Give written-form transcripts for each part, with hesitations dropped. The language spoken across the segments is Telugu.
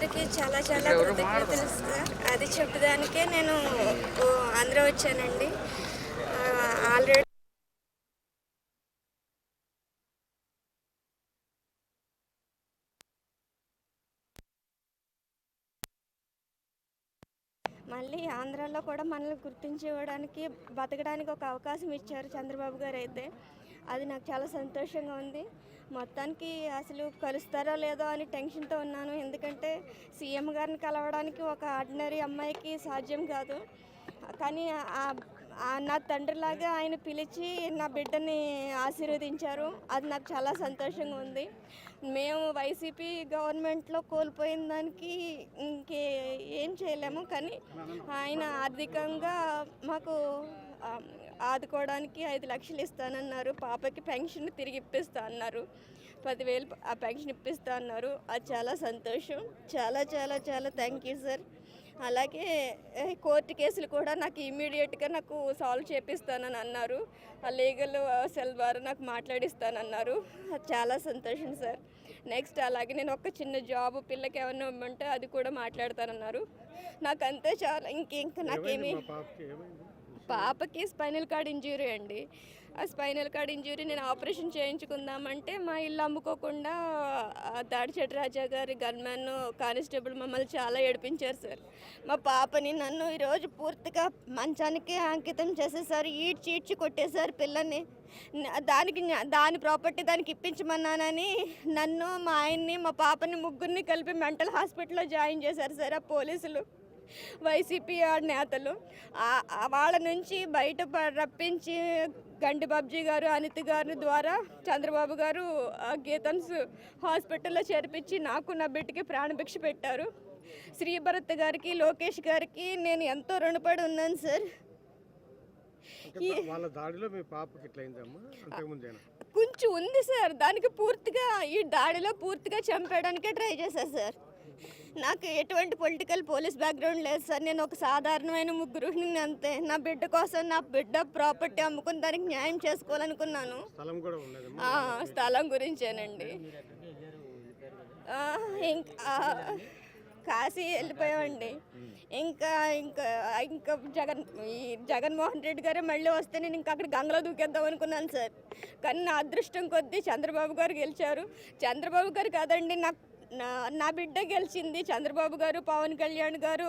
గారికి చాలా చాలా కృతజ్ఞతలు సార్. అది చెప్పడానికే నేను ఆంధ్ర వచ్చానండి. ఆల్రెడీ మళ్ళీ ఆంధ్రాలో కూడా మనల్ని గుర్తించివ్వడానికి బతకడానికి ఒక అవకాశం ఇచ్చారు చంద్రబాబు గారు అయితే. అది నాకు చాలా సంతోషంగా ఉంది. మొత్తానికి అసలు కలుస్తారో లేదో అని టెన్షన్తో ఉన్నాను. ఎందుకంటే సీఎం గారిని కలవడానికి ఒక ఆర్డినరీ అమ్మాయికి సాధ్యం కాదు. కానీ నా తండ్రిలాగా ఆయన పిలిచి నా బిడ్డని ఆశీర్వదించారు. అది నాకు చాలా సంతోషంగా ఉంది. మేము వైసీపీ గవర్నమెంట్లో కోల్పోయిన దానికి ఏం చేయలేము. కానీ ఆయన ఆర్థికంగా మాకు ఆదుకోవడానికి 5 లక్షలు ఇస్తానన్నారు. పాపకి పెన్షన్ తిరిగి ఇప్పిస్తా అన్నారు. 10,000 ఆ పెన్షన్ ఇప్పిస్తా అన్నారు. అది చాలా సంతోషం. చాలా చాలా చాలా థ్యాంక్ యూ సార్. అలాగే కోర్టు కేసులు కూడా నాకు ఇమీడియట్గా నాకు సాల్వ్ చేపిస్తానని అన్నారు. ఆ లీగల్ సెల్ ద్వారా నాకు మాట్లాడిస్తానన్నారు. చాలా సంతోషం సార్. నెక్స్ట్ అలాగే నేను ఒక చిన్న జాబ్ పిల్లకి ఏమన్నా ఇవ్వమంటే అది కూడా మాట్లాడతానన్నారు. నాకు అంతే చాలా. ఇంకా నాకేమి పాపకి స్పైనల్ కార్డ్ ఇంజ్యూరీ అండి. ఆ స్పైనల్ కార్డ్ ఇంజ్యూరీ నేను ఆపరేషన్ చేయించుకుందామంటే మా ఇల్లు అమ్ముకోకుండా దాడిచెట్టు రాజా గారి గన్మెన్ కానిస్టేబుల్ మమ్మల్ని చాలా ఏడిపించారు సార్. మా పాపని నన్ను ఈరోజు పూర్తిగా మంచానికి అంకితం చేసేసారు. ఈడ్చి కొట్టేశారు పిల్లని. దాని ప్రాపర్టీ దానికి ఇప్పించమన్నానని నన్ను, మా ఆయన్ని, మా పాపని ముగ్గురిని కలిపి మెంటల్ హాస్పిటల్లో జాయిన్ చేశారు సార్ ఆ పోలీసులు, వైసీపీ నేతలు. వాళ్ళ నుంచి బయట రప్పించి గండి బాబ్జీ గారు, అనిత గారి ద్వారా చంద్రబాబు గారు గీతన్స్ హాస్పిటల్లో చేర్పించి నాకు నా బిడ్డకి ప్రాణభిక్ష పెట్టారు. శ్రీభరత్ గారికి, లోకేష్ గారికి నేను ఎంతో రుణపడి ఉన్నాను సార్. కొంచెం ఉంది సార్. దానికి పూర్తిగా ఈ దాడిలో పూర్తిగా చంపేయడానికే ట్రై చేశారు సార్. నాకు ఎటువంటి పొలిటికల్ పోలీస్ బ్యాక్గ్రౌండ్ లేదు సార్. నేను ఒక సాధారణమైన గృహిణిని అంతే. నా బిడ్డ కోసం నా బిడ్డ ప్రాపర్టీ అమ్ముకుని దానికి న్యాయం చేసుకోవాలనుకున్నాను. స్థలం గురించేనండి. ఇంకా కాశీ వెళ్ళిపోయామండి. ఇంకా జగన్మోహన్ రెడ్డి గారే మళ్ళీ వస్తే నేను ఇంకా అక్కడ గంగలో దూకేద్దాం అనుకున్నాను సార్. కానీ నా అదృష్టం కొద్దీ చంద్రబాబు గారు గెలిచారు. చంద్రబాబు గారు కాదండి, నా బిడ్డ గెలిచింది. చంద్రబాబు గారు, పవన్ కళ్యాణ్ గారు,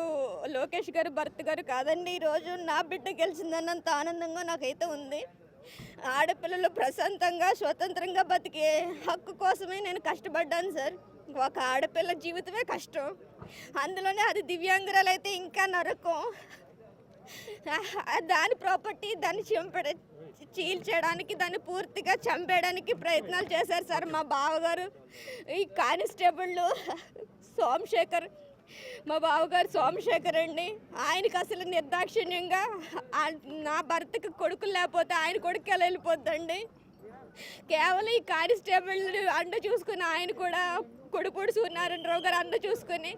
లోకేష్ గారు, భరత్ గారు కాదండి. ఈరోజు నా బిడ్డ గెలిచిందన్నంత ఆనందంగా నాకైతే ఉంది. ఆడపిల్లలు ప్రశాంతంగా స్వతంత్రంగా బతికే హక్కు కోసమే నేను కష్టపడ్డాను సార్. ఒక ఆడపిల్ల జీవితమే కష్టం, అందులోనే అది దివ్యాంగురాలు అయితే ఇంకా నరకం. దాని ప్రాపర్టీ దాన్ని చీల్చేయడానికి, దాన్ని పూర్తిగా చంపేయడానికి ప్రయత్నాలు చేశారు సార్ మా బావగారు. ఈ కానిస్టేబుల్ సోమశేఖర్, మా బావగారు సోమశేఖర్ అండి. ఆయనకి అసలు నిర్దాక్షిణ్యంగా నా భర్తకి కొడుకులు లేకపోతే ఆయన కొడుకు ఎలా వెళ్ళిపోద్దండి. కేవలం ఈ కానిస్టేబుల్ అండ చూసుకుని ఆయన కూడా కొడుపూడి సూర్యనారాయణరావు గారు అండ చూసుకుని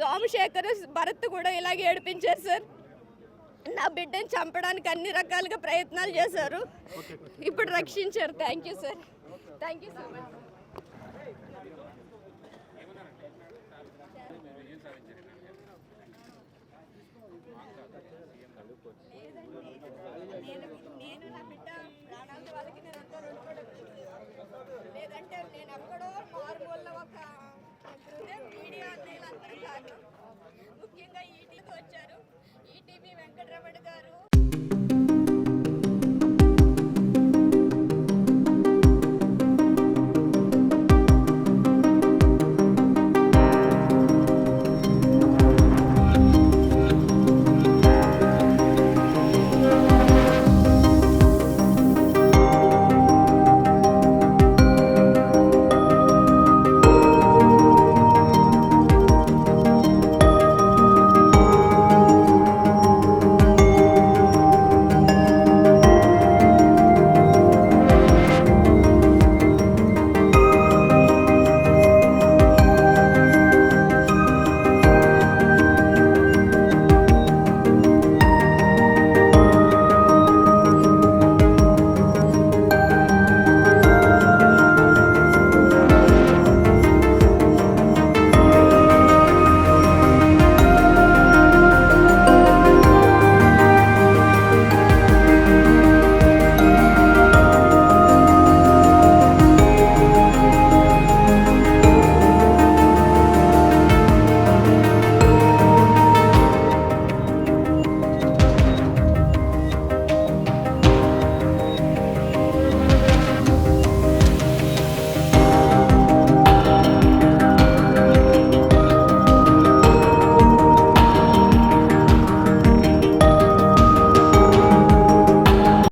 సోమశేఖర్, భరత్ కూడా ఇలాగే ఏడిపించారు సార్. నా బిడ్డని చంపడానికి అన్ని రకాలుగా ప్రయత్నాలు చేశారు. ఇప్పుడు రక్షించారు. Thank you sir. Thank you so much. నేను నా బిడ్డ ప్రాణాలతో వాళ్ళకి నేను అంతా లేదంటే నేను ఎక్కడో మారుమూల ఒక మీడియా అన్నయ్యలందరూ కారణం. ముఖ్యంగా ఈటీవీ వచ్చారు. ఈటీవీ వెంకటరమణ గారు,